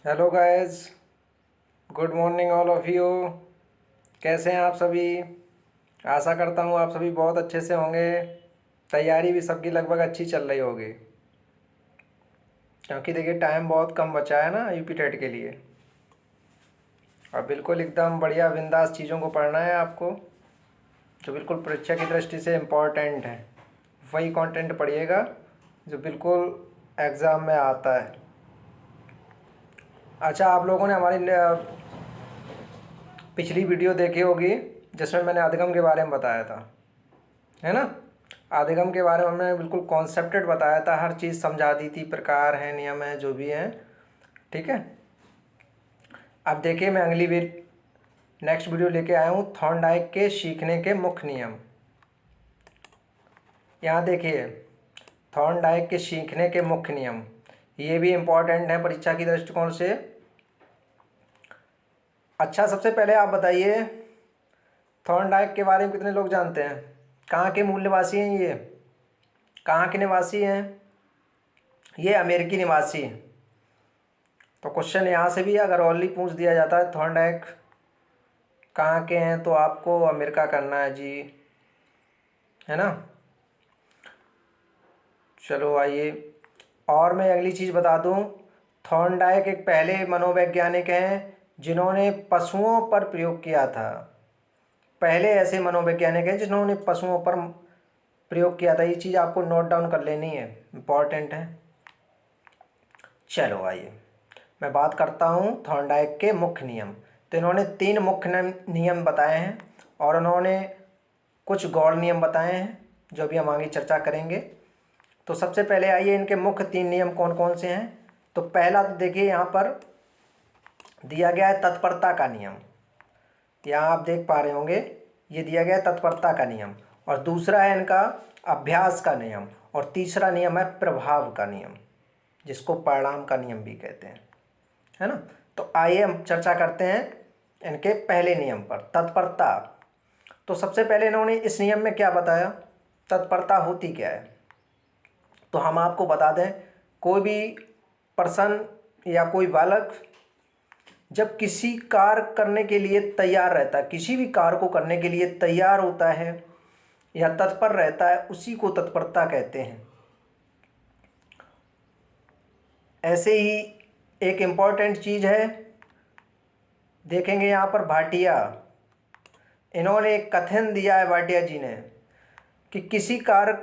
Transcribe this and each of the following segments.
Hello guys, good morning all of you. कैसे हैं आप सभी? आशा करता हूँ आप सभी बहुत अच्छे से होंगे। तैयारी भी सबकी लगभग अच्छी चल रही होगी, क्योंकि देखिए टाइम बहुत कम बचा है ना यूपी टेट के लिए। और बिल्कुल एकदम बढ़िया बिंदास चीज़ों को पढ़ना है आपको, जो बिल्कुल परीक्षा की दृष्टि से इम्पोर्टेंट है। वही कंटेंट पढ़िएगा जो बिल्कुल एग्ज़ाम में आता है। अच्छा, आप लोगों ने हमारी पिछली वीडियो देखी होगी जिसमें मैंने अधिगम के बारे में बताया था, है ना। अधिगम के बारे में हमने बिल्कुल कॉन्सेप्टेड बताया था, हर चीज़ समझा दी थी, प्रकार है, नियम है, जो भी हैं, ठीक है। अब देखिए मैं अगली नेक्स्ट वीडियो लेके आया हूँ, थॉर्नडाइक के सीखने के मुख्य नियम। यहाँ देखिए, थॉर्नडाइक के सीखने के मुख्य नियम, ये भी इम्पोर्टेंट है परीक्षा की दृष्टिकोण से। अच्छा, सबसे पहले आप बताइए थॉर्नडाइक के बारे में कितने लोग जानते हैं? कहाँ के मूल निवासी हैं ये? कहाँ के निवासी हैं? ये अमेरिकी निवासी हैं। तो क्वेश्चन यहाँ से भी अगर ऑनली पूछ दिया जाता है थॉर्नडाइक कहाँ के हैं, तो आपको अमेरिका करना है जी, है ना। चलो आइए, और मैं अगली चीज़ बता दूँ, थॉर्नडाइक एक पहले मनोवैज्ञानिक हैं जिन्होंने पशुओं पर प्रयोग किया था। पहले ऐसे मनोवैज्ञानिक हैं जिन्होंने पशुओं पर प्रयोग किया था। ये चीज़ आपको नोट डाउन कर लेनी है, इम्पॉर्टेंट है। चलो आइए, मैं बात करता हूँ थॉर्नडाइक के मुख्य नियम। तो इन्होंने 3 मुख्य नियम बताए हैं और उन्होंने कुछ गौड़ नियम बताए हैं, जो भी हम आगे चर्चा करेंगे। तो सबसे पहले आइए इनके मुख्य 3 नियम कौन कौन से हैं। तो पहला तो देखिए यहाँ पर दिया गया है तत्परता का नियम। यहाँ आप देख पा रहे होंगे, ये दिया गया है तत्परता का नियम। और दूसरा है इनका अभ्यास का नियम। और तीसरा नियम है प्रभाव का नियम, जिसको परिणाम का नियम भी कहते हैं, है ना। तो आइए हम चर्चा करते हैं इनके पहले नियम पर, तत्परता। तो सबसे पहले इन्होंने इस नियम में क्या बताया, तत्परता होती क्या है। तो हम आपको बता दें, कोई भी पर्सन या कोई बालक जब किसी कार्य करने के लिए तैयार रहता है, किसी भी कार्य को करने के लिए तैयार होता है या तत्पर रहता है, उसी को तत्परता कहते हैं। ऐसे ही एक इम्पॉर्टेंट चीज़ है, देखेंगे यहाँ पर भाटिया, इन्होंने एक कथन दिया है भाटिया जी ने कि किसी कार्य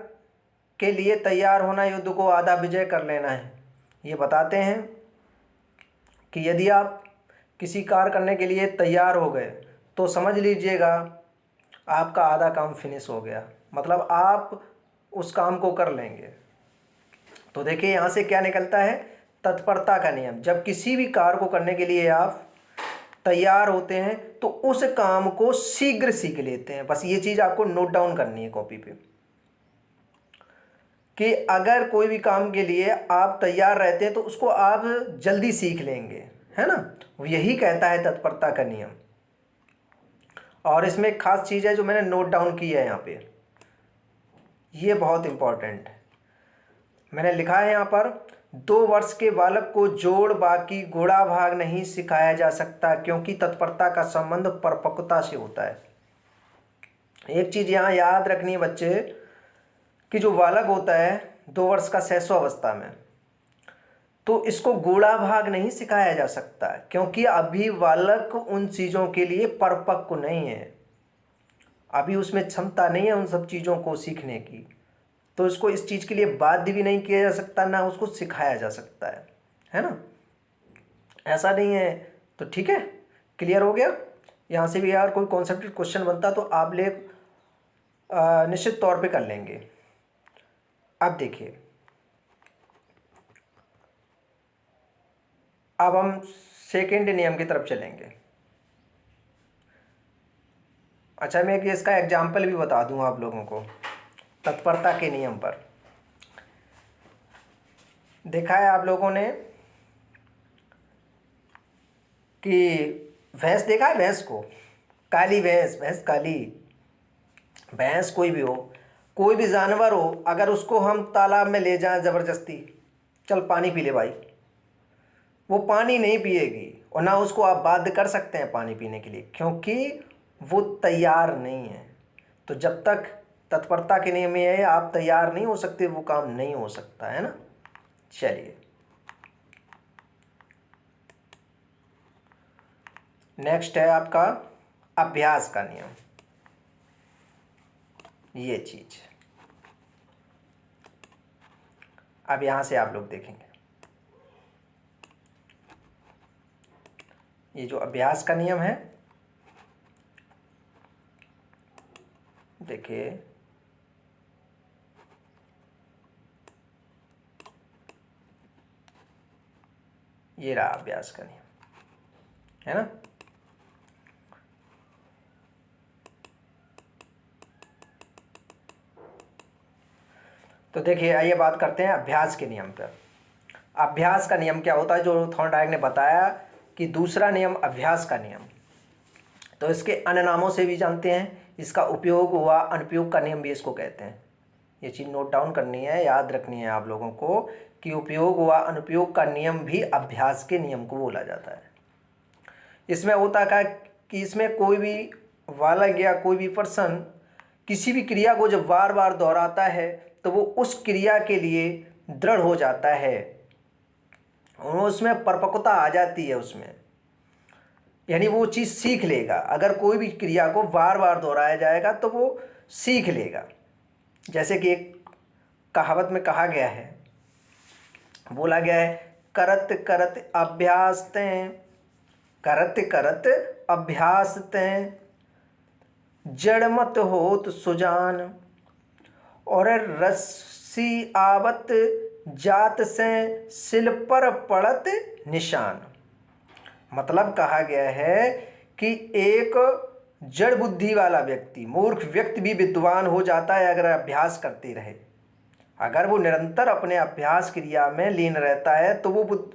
के लिए तैयार होना युद्ध को आधा विजय कर लेना है। ये बताते हैं कि यदि आप किसी कार्य करने के लिए तैयार हो गए तो समझ लीजिएगा आपका आधा काम फिनिश हो गया, मतलब आप उस काम को कर लेंगे। तो देखिए यहाँ से क्या निकलता है, तत्परता का नियम। जब किसी भी कार्य को करने के लिए आप तैयार होते हैं तो उस काम को शीघ्र सीख लेते हैं। बस ये चीज़ आपको नोट डाउन करनी है कॉपी पे, कि अगर कोई भी काम के लिए आप तैयार रहते हैं तो उसको आप जल्दी सीख लेंगे, है ना। यही कहता है तत्परता का नियम। और इसमें एक खास चीज़ है जो मैंने नोट डाउन की है यहाँ पे, ये बहुत इंपॉर्टेंट है। मैंने लिखा है यहाँ पर, 2 वर्ष के बालक को जोड़ बाकी गुणा भाग नहीं सिखाया जा सकता, क्योंकि तत्परता का संबंध परिपक्वता से होता है। एक चीज़ यहाँ याद रखनी है बच्चे, कि जो बालक होता है 2 वर्ष का शैशवावस्था में, तो इसको गुणा भाग नहीं सिखाया जा सकता, क्योंकि अभी बालक उन चीज़ों के लिए परिपक्व नहीं है, अभी उसमें क्षमता नहीं है उन सब चीज़ों को सीखने की। तो इसको इस चीज़ के लिए बाध्य भी नहीं किया जा सकता, ना उसको सिखाया जा सकता है ना। ऐसा नहीं है। तो ठीक है, क्लियर हो गया। यहाँ से भी यार कोई कॉन्सेप्ट क्वेश्चन बनता तो आप ले निश्चित तौर पे कर लेंगे। अब देखिए, अब हम सेकेंड नियम की तरफ चलेंगे। अच्छा, मैं एक इसका एग्जाम्पल भी बता दूं आप लोगों को तत्परता के नियम पर। देखा है आप लोगों ने कि भैंस, देखा है भैंस को, काली भैंस, भैंस काली, भैंस कोई भी हो, कोई भी जानवर हो, अगर उसको हम तालाब में ले जाएं ज़बरदस्ती, चल पानी पी ले भाई, वो पानी नहीं पिएगी और ना उसको आप बाध्य कर सकते हैं पानी पीने के लिए, क्योंकि वो तैयार नहीं है। तो जब तक तत्परता के नियम में है आप तैयार नहीं हो सकते, वो काम नहीं हो सकता है ना। चलिए नेक्स्ट है आपका अभ्यास का नियम। ये चीज अब यहां से आप लोग देखेंगे, ये जो अभ्यास का नियम है, देखिए ये रहा अभ्यास का नियम, है ना। तो देखिए आइए बात करते हैं अभ्यास के नियम पर। अभ्यास का नियम क्या होता है, जो थॉर्नडाइक ने बताया कि दूसरा नियम अभ्यास का नियम, तो इसके अन्य नामों से भी जानते हैं। इसका उपयोग व अनुपयोग का नियम भी इसको कहते हैं। ये चीज़ नोट डाउन करनी है, याद रखनी है आप लोगों को कि उपयोग व अनुपयोग का नियम भी अभ्यास के नियम को बोला जाता है। इसमें होता क्या कि इसमें कोई भी बालक या कोई भी पर्सन किसी भी क्रिया को जब बार बार दोहराता है तो वो उस क्रिया के लिए दृढ़ हो जाता है और उसमें परिपक्वता आ जाती है उसमें, यानी वो चीज़ सीख लेगा। अगर कोई भी क्रिया को बार बार दोहराया जाएगा तो वो सीख लेगा। जैसे कि एक कहावत में कहा गया है, बोला गया है, करत करत अभ्यास तें, करत करत अभ्यास तें, जड़ मत होत सुजान, और रस्सी आवत जात से सिल पर पड़त निशान। मतलब कहा गया है कि एक जड़ बुद्धि वाला व्यक्ति, मूर्ख व्यक्ति भी विद्वान हो जाता है अगर अभ्यास करते रहे। अगर वो निरंतर अपने अभ्यास क्रिया में लीन रहता है तो वो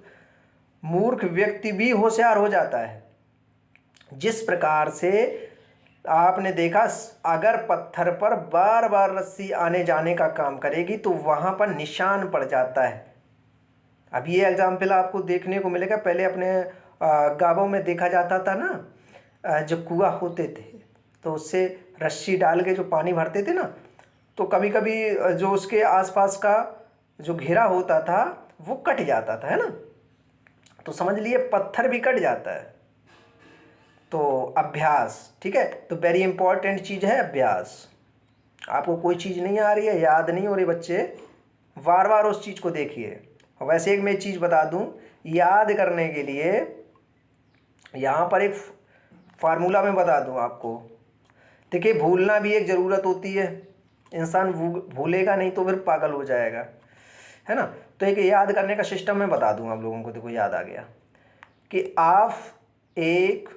मूर्ख व्यक्ति भी होशियार हो जाता है। जिस प्रकार से आपने देखा, अगर पत्थर पर बार बार रस्सी आने जाने का काम करेगी तो वहाँ पर निशान पड़ जाता है। अब ये एग्जाम्पल आपको देखने को मिलेगा, पहले अपने गांवों में देखा जाता था ना, जो कुआं होते थे तो उससे रस्सी डाल के जो पानी भरते थे ना, तो कभी कभी जो उसके आसपास का जो घेरा होता था वो कट जाता था, है ना। तो समझ लिए पत्थर भी कट जाता है। तो अभ्यास, ठीक है, तो वेरी इंपॉर्टेंट चीज़ है अभ्यास। आपको कोई चीज़ नहीं आ रही है, याद नहीं हो रही बच्चे, बार बार उस चीज़ को देखिए। और वैसे एक मैं चीज़ बता दूं, याद करने के लिए यहाँ पर एक फार्मूला मैं बता दूं आपको। देखिए भूलना भी एक ज़रूरत होती है, इंसान भूलेगा नहीं तो फिर पागल हो जाएगा, है ना। तो एक याद करने का सिस्टम मैं बता दूं आप लोगों को। देखो याद आ गया कि आप 1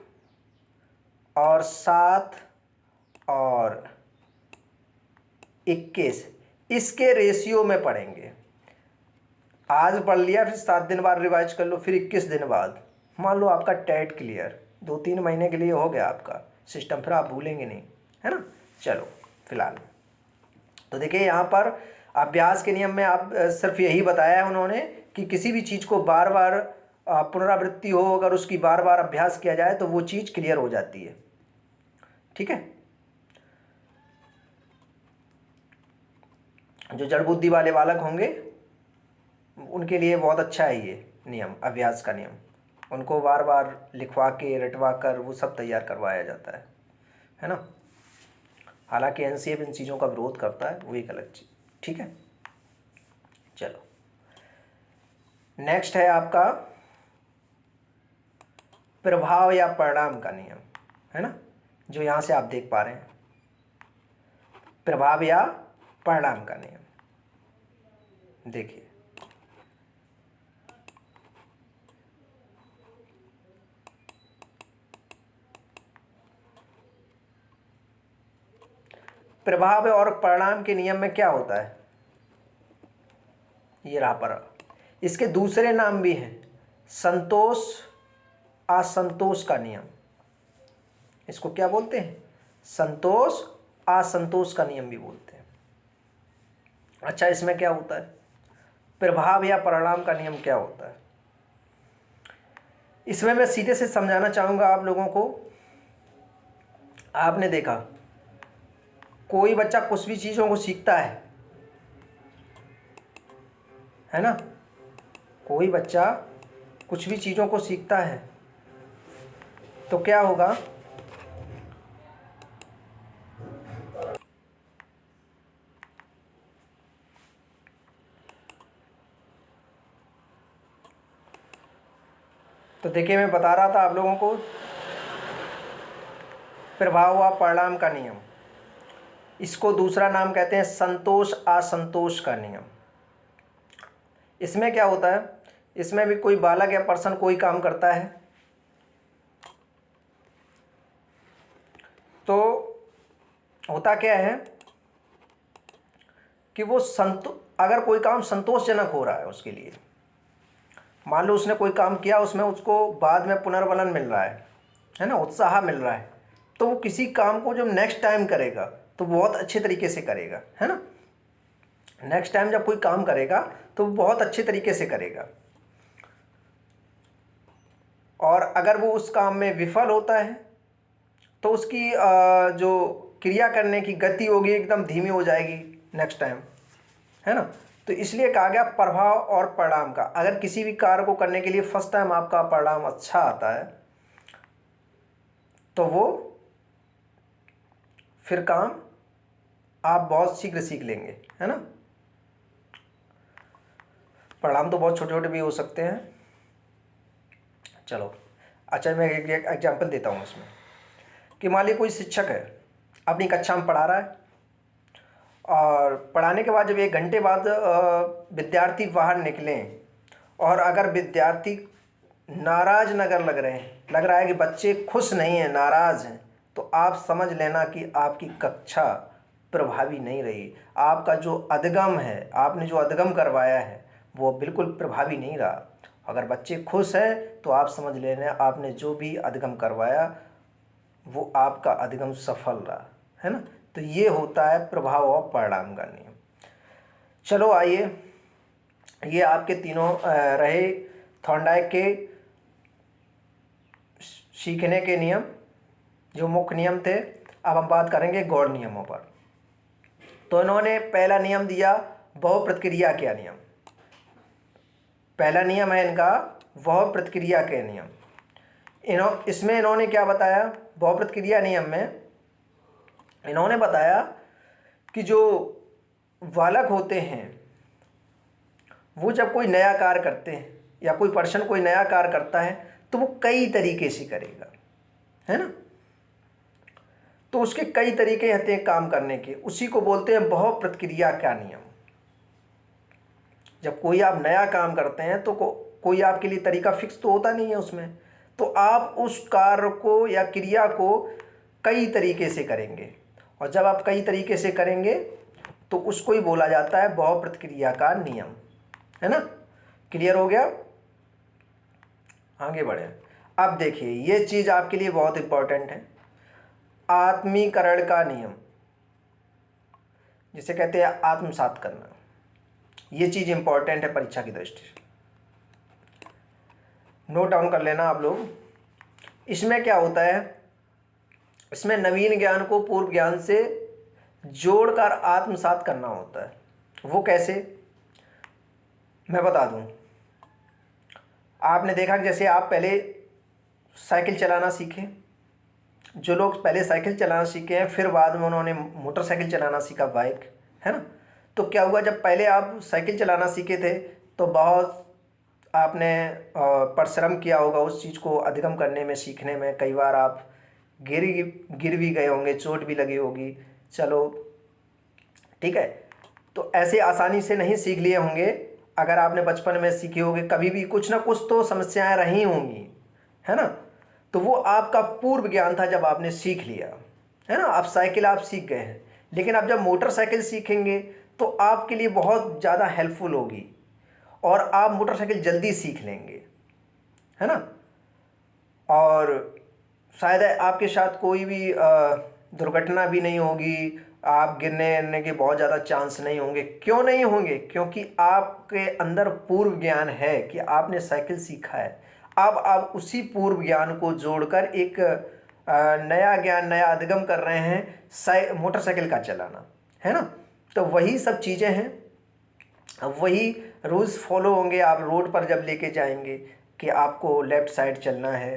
और 7 और 21 इसके रेशियो में पढ़ेंगे। आज पढ़ लिया, फिर 7 दिन बाद रिवाइज कर लो, फिर 21 दिन बाद मान लो आपका टेट क्लियर, 2-3 महीने के लिए हो गया आपका सिस्टम, फिर आप भूलेंगे नहीं, है ना। चलो फिलहाल तो देखिए यहाँ पर अभ्यास के नियम में आप सिर्फ यही बताया है उन्होंने कि किसी भी चीज़ को बार बार पुनरावृत्ति हो, अगर उसकी बार बार अभ्यास किया जाए तो वो चीज़ क्लियर हो जाती है, ठीक है। जो जड़ बुद्धि वाले बालक होंगे उनके लिए बहुत अच्छा है ये नियम, अभ्यास का नियम। उनको बार बार लिखवा के रटवा कर वो सब तैयार करवाया जाता है ना। हालांकि एनसीएफ इन चीज़ों का विरोध करता है, वो एक अलग चीज़, ठीक है। चलो नेक्स्ट है आपका प्रभाव या परिणाम का नियम, है ना, जो यहाँ से आप देख पा रहे हैं, प्रभाव या परिणाम का नियम। देखिए प्रभाव और परिणाम के नियम में क्या होता है, ये रहा पर, इसके दूसरे नाम भी हैं, संतोष असंतोष का नियम। इसको क्या बोलते हैं, संतोष असंतोष का नियम भी बोलते हैं। अच्छा इसमें क्या होता है, प्रभाव या परिणाम का नियम क्या होता है। इसमें मैं सीधे से समझाना चाहूँगा आप लोगों को। आपने देखा कोई बच्चा कुछ भी चीज़ों को सीखता है ना, कोई बच्चा कुछ भी चीज़ों को सीखता है तो क्या होगा, तो देखिए मैं बता रहा था आप लोगों को प्रभाव व परिणाम का नियम। इसको दूसरा नाम कहते हैं संतोष असंतोष का नियम। इसमें क्या होता है, इसमें भी कोई बालक या पर्सन कोई काम करता है तो होता क्या है कि वो अगर कोई काम संतोषजनक हो रहा है उसके लिए, मान लो उसने कोई काम किया, उसमें उसको बाद में पुनर्बलन मिल रहा है ना, उत्साह मिल रहा है, तो वो किसी काम को जब नेक्स्ट टाइम करेगा तो बहुत अच्छे तरीके से करेगा, है ना। नेक्स्ट टाइम जब कोई काम करेगा तो वो बहुत अच्छे तरीके से करेगा। और अगर वो उस काम में विफल होता है तो उसकी जो क्रिया करने की गति होगी एकदम धीमी हो जाएगी नेक्स्ट टाइम, है ना। तो इसलिए कहा गया प्रभाव और परिणाम का। अगर किसी भी कार्य को करने के लिए फर्स्ट टाइम आपका परिणाम अच्छा आता है तो वो फिर काम आप बहुत शीघ्र सीख लेंगे, है ना। परिणाम तो बहुत छोटे छोटे भी हो सकते हैं। चलो अच्छा, मैं एक एग्जाम्पल देता हूँ इसमें कि मान लीजिए कोई शिक्षक है, अपनी कक्षा में पढ़ा रहा है और पढ़ाने के बाद जब 1 घंटे बाद विद्यार्थी बाहर निकलें और अगर विद्यार्थी नाराज नगर लग रहा है कि बच्चे खुश नहीं हैं, नाराज़ हैं, तो आप समझ लेना कि आपकी कक्षा प्रभावी नहीं रही। आपका जो अधिगम है, आपने जो अधिगम करवाया है वो बिल्कुल प्रभावी नहीं रहा। अगर बच्चे खुश हैं तो आप समझ लेना आपने जो भी अधिगम करवाया वो आपका अधिगम सफल रहा, है ना। तो ये होता है प्रभाव और परिणाम का नियम। चलो आइए, ये आपके तीनों रहे थॉर्नडाइक के सीखने के नियम जो मुख्य नियम थे। अब हम बात करेंगे गौण नियमों पर। तो इन्होंने पहला नियम दिया बहुप्रतिक्रिया का नियम। पहला नियम है इनका बहुप्रतिक्रिया के नियम। इसमें इन्होंने क्या बताया, बहुप्रतिक्रिया नियम में इन्होंने बताया कि जो बालक होते हैं वो जब कोई नया कार्य करते हैं या कोई पर्सन कोई नया कार्य करता है तो वो कई तरीके से करेगा, है ना। तो उसके कई तरीके होते हैं काम करने के, उसी को बोलते हैं बहुप्रतिक्रिया का नियम। जब कोई आप नया काम करते हैं तो कोई आपके लिए तरीका फिक्स तो होता नहीं है उसमें, तो आप उस कार्य को या क्रिया को कई तरीके से करेंगे। और जब आप कई तरीके से करेंगे तो उसको ही बोला जाता है बहुप्रतिक्रिया का नियम, है ना। क्लियर हो गया, आगे बढ़े। अब देखिए ये चीज़ आपके लिए बहुत इंपॉर्टेंट है, आत्मीकरण का नियम, जिसे कहते हैं आत्मसात करना। ये चीज़ इंपॉर्टेंट है परीक्षा की दृष्टि से, नोट डाउन कर लेना आप लोग। इसमें क्या होता है, इसमें नवीन ज्ञान को पूर्व ज्ञान से जोड़कर आत्मसात करना होता है। वो कैसे, मैं बता दूं। आपने देखा कि जैसे आप पहले साइकिल चलाना सीखे, जो लोग पहले साइकिल चलाना सीखे हैं फिर बाद में उन्होंने मोटरसाइकिल चलाना सीखा, बाइक, है ना। तो क्या हुआ, जब पहले आप साइकिल चलाना सीखे थे तो बहुत आपने परिश्रम किया होगा उस चीज़ को अधिगम करने में, सीखने में। कई बार आप गिर भी गए होंगे, चोट भी लगी होगी, चलो ठीक है। तो ऐसे आसानी से नहीं सीख लिए होंगे। अगर आपने बचपन में सीखे होंगे, कभी भी कुछ ना कुछ तो समस्याएं रही होंगी, है ना। तो वो आपका पूर्व ज्ञान था जब आपने सीख लिया, है ना। अब साइकिल आप सीख गए हैं, लेकिन अब जब मोटरसाइकिल सीखेंगे तो आपके लिए बहुत ज़्यादा हेल्पफुल होगी और आप मोटरसाइकिल जल्दी सीख लेंगे, है ना। और शायद आपके साथ कोई भी दुर्घटना भी नहीं होगी, आप गिरने के बहुत ज़्यादा चांस नहीं होंगे। क्यों नहीं होंगे, क्योंकि आपके अंदर पूर्व ज्ञान है कि आपने साइकिल सीखा है। अब आप उसी पूर्व ज्ञान को जोड़कर एक नया ज्ञान, नया अधिगम कर रहे हैं, मोटरसाइकिल का चलाना, है ना। तो वही सब चीज़ें हैं, अब वही रूल्स फॉलो होंगे। आप रोड पर जब लेके जाएंगे कि आपको लेफ़्ट साइड चलना है,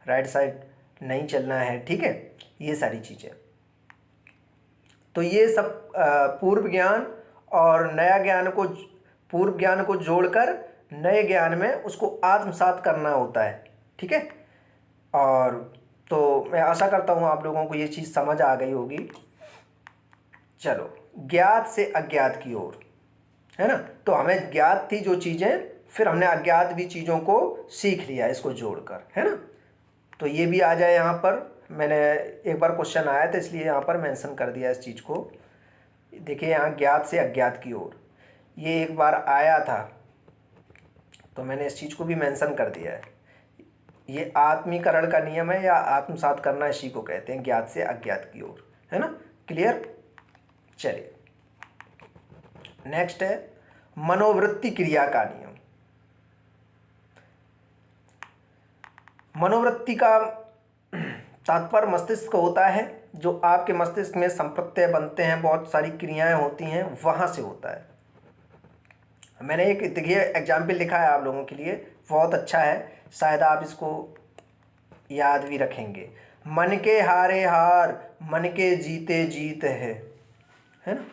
राइट साइड नहीं चलना है, ठीक है, ये सारी चीज़ें। तो ये सब पूर्व ज्ञान और नया ज्ञान को, पूर्व ज्ञान को जोड़कर नए ज्ञान में उसको आत्मसात करना होता है, ठीक है। और तो मैं आशा करता हूँ आप लोगों को ये चीज़ समझ आ गई होगी। चलो, ज्ञात से अज्ञात की ओर, है ना। तो हमें ज्ञात थी जो चीज़ें, फिर हमने अज्ञात भी चीज़ों को सीख लिया इसको जोड़कर, है ना। तो ये भी आ जाए यहाँ पर, मैंने एक बार क्वेश्चन आया था इसलिए यहाँ पर मेंशन कर दिया इस चीज़ को। देखिए यहाँ ज्ञात से अज्ञात की ओर, ये एक बार आया था तो मैंने इस चीज़ को भी मेंशन कर दिया है। ये आत्मीकरण का नियम है या आत्मसात करना, इसी को कहते हैं ज्ञात से अज्ञात की ओर, है ना। क्लियर। चलिए नेक्स्ट है मनोवृत्ति क्रिया का नियम। मनोवृत्ति का तात्पर्य मस्तिष्क होता है, जो आपके मस्तिष्क में संप्रत्यय बनते हैं, बहुत सारी क्रियाएं होती हैं, वहाँ से होता है। मैंने एक देखिए एग्जाम्पल लिखा है आप लोगों के लिए, बहुत अच्छा है, शायद आप इसको याद भी रखेंगे। मन के हारे हार, मन के जीते जीत है ना।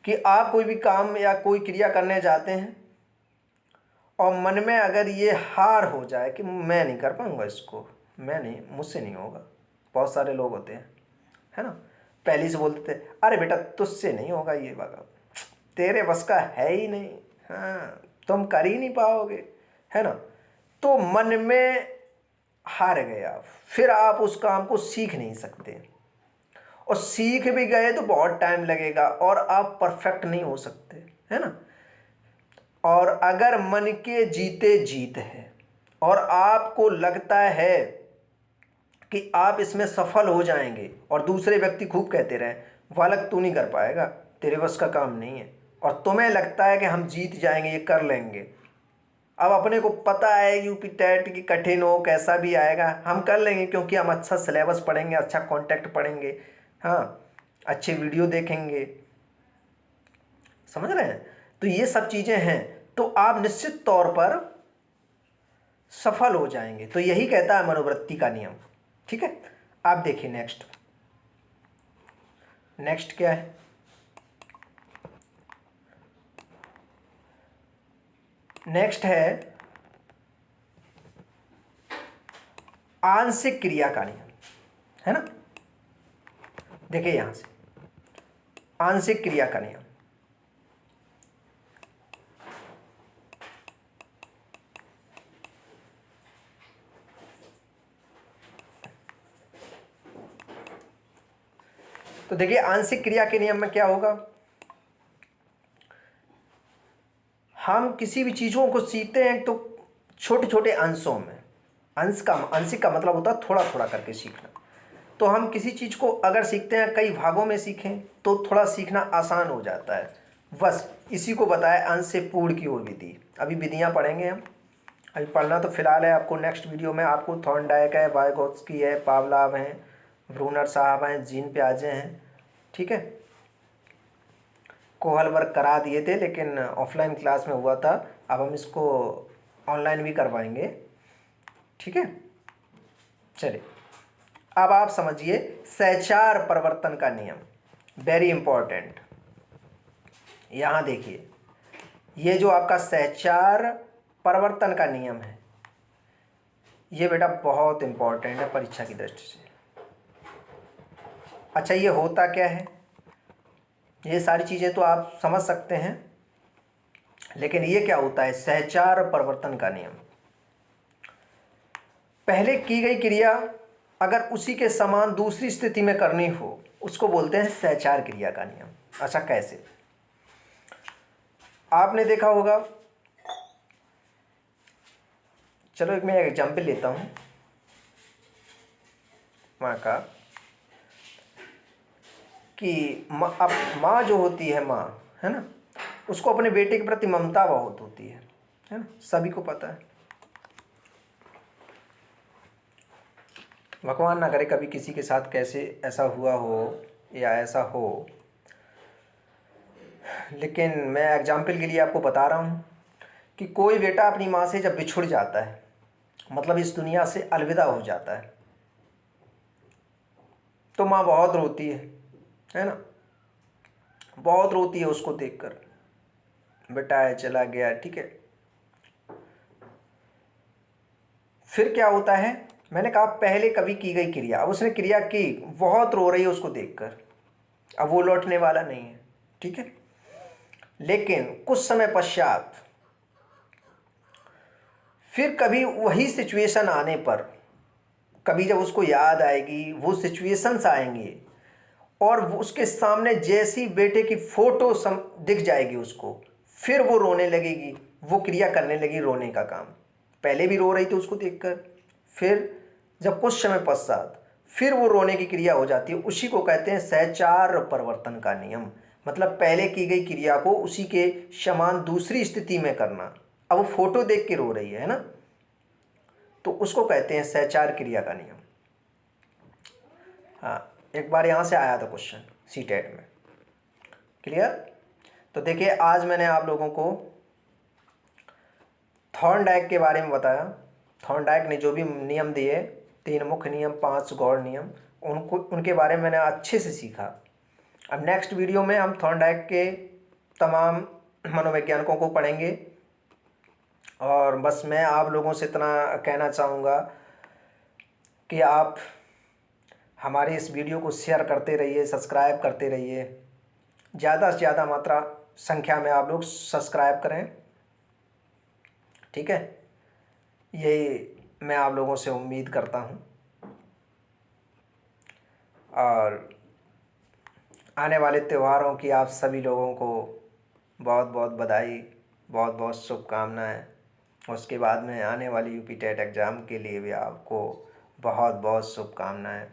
कि आप कोई भी काम या कोई क्रिया करने जाते हैं और मन में अगर ये हार हो जाए कि मैं नहीं कर पाऊंगा इसको, मैं नहीं, मुझसे नहीं होगा। बहुत सारे लोग होते हैं, है ना, पहले से बोलते थे अरे बेटा तुझसे नहीं होगा ये वाला, तेरे बस का है ही नहीं, हाँ तुम कर ही नहीं पाओगे, है ना। तो मन में हार गए आप, फिर आप उस काम को सीख नहीं सकते, और सीख भी गए तो बहुत टाइम लगेगा और आप परफेक्ट नहीं हो सकते, है ना। और अगर मन के जीते जीत है और आपको लगता है कि आप इसमें सफल हो जाएंगे और दूसरे व्यक्ति खूब कहते रहे बालक तू नहीं कर पाएगा, तेरे बस का काम नहीं है, और तुम्हें लगता है कि हम जीत जाएंगे, ये कर लेंगे। अब अपने को पता है यूपी टेट की कठिन हो, कैसा भी आएगा हम कर लेंगे, क्योंकि हम अच्छा सिलेबस पढ़ेंगे, अच्छा कंटेंट पढ़ेंगे, हाँ अच्छे वीडियो देखेंगे, समझ रहे हैं। तो ये सब चीज़ें हैं, तो आप निश्चित तौर पर सफल हो जाएंगे। तो यही कहता है मनोवृत्ति का नियम, ठीक है। आप देखिए नेक्स्ट, नेक्स्ट क्या है, नेक्स्ट है आंशिक क्रिया का नियम, है ना। देखिए यहां से आंशिक क्रिया का नियम, तो देखिए आंशिक क्रिया के नियम में क्या होगा, हम किसी भी चीज़ों को सीखते हैं तो छोटे छोटे अंशों में, आंशिक का मतलब होता है थोड़ा थोड़ा करके सीखना। तो हम किसी चीज़ को अगर सीखते हैं कई भागों में सीखें तो थोड़ा सीखना आसान हो जाता है। बस इसी को बताया अंश से पूर्ण की ओर विधि। अभी विधियाँ पढ़ेंगे हम, अभी पढ़ना तो फिलहाल है आपको, नेक्स्ट वीडियो में आपको थॉर्नडाइक है, वाइगोत्स्की है, पावलाव हैं, ब्रूनर साहब हैं, जीन पियाजे हैं, ठीक है। कोहलबर्ग करा दिए थे लेकिन ऑफलाइन क्लास में हुआ था, अब हम इसको ऑनलाइन भी करवाएंगे, ठीक है। चलिए अब आप समझिए सहचार परिवर्तन का नियम, वेरी इंपॉर्टेंट। यहाँ देखिए ये जो आपका सहचार परिवर्तन का नियम है, ये बेटा बहुत इंपॉर्टेंट है परीक्षा की दृष्टि से। अच्छा ये होता क्या है, ये सारी चीज़ें तो आप समझ सकते हैं, लेकिन ये क्या होता है सहचार परिवर्तन का नियम। पहले की गई क्रिया अगर उसी के समान दूसरी स्थिति में करनी हो उसको बोलते हैं सहचार क्रिया का नियम। अच्छा कैसे, आपने देखा होगा, चलो एक मैं एग्जाम्पल लेता हूँ माँ का, कि अब माँ जो होती है, माँ है ना, उसको अपने बेटे के प्रति ममता बहुत होती है ना, सभी को पता है। भगवान ना करे कभी किसी के साथ कैसे ऐसा हुआ हो या ऐसा हो, लेकिन मैं एग्जाम्पल के लिए आपको बता रहा हूँ कि कोई बेटा अपनी माँ से जब बिछुड़ जाता है, मतलब इस दुनिया से अलविदा हो जाता है, तो माँ बहुत रोती है ना, बहुत रोती है उसको देखकर, बेटा है चला गया, ठीक है। फिर क्या होता है, मैंने कहा पहले कभी की गई क्रिया, अब उसने क्रिया की, बहुत रो रही है उसको देखकर, अब वो लौटने वाला नहीं है, ठीक है। लेकिन कुछ समय पश्चात फिर कभी वही सिचुएशन आने पर, कभी जब उसको याद आएगी, वो सिचुएशंस आएंगे और उसके सामने जैसी बेटे की फोटो दिख जाएगी उसको, फिर वो रोने लगेगी, वो क्रिया करने लगी रोने का काम। पहले भी रो रही थी उसको देखकर, फिर जब कुछ समय पश्चात फिर वो रोने की क्रिया हो जाती है। उसी को कहते हैं सहचार परिवर्तन का नियम, मतलब पहले की गई क्रिया को उसी के समान दूसरी स्थिति में करना। अब वो फोटो देख के रो रही है ना, तो उसको कहते हैं सहचार क्रिया का नियम। हाँ, एक बार यहाँ से आया था क्वेश्चन सीटेट में, क्लियर। तो देखिए आज मैंने आप लोगों को थॉर्नडाइक के बारे में बताया। थॉर्नडाइक ने जो भी नियम दिए, 3 मुख्य नियम, 5 गौड़ नियम, उनके बारे में मैंने अच्छे से सीखा। अब नेक्स्ट वीडियो में हम थॉर्नडाइक के तमाम मनोवैज्ञानिकों को पढ़ेंगे। और बस मैं आप लोगों से इतना कहना चाहूँगा कि आप हमारे इस वीडियो को शेयर करते रहिए, सब्सक्राइब करते रहिए, ज़्यादा से ज़्यादा मात्रा संख्या में आप लोग सब्सक्राइब करें, ठीक है। यही मैं आप लोगों से उम्मीद करता हूँ। और आने वाले त्योहारों की आप सभी लोगों को बहुत बहुत बधाई, बहुत बहुत शुभकामनाएँ। उसके बाद में आने वाली यूपी टेट एग्ज़ाम के लिए भी आपको बहुत बहुत शुभकामनाएँ।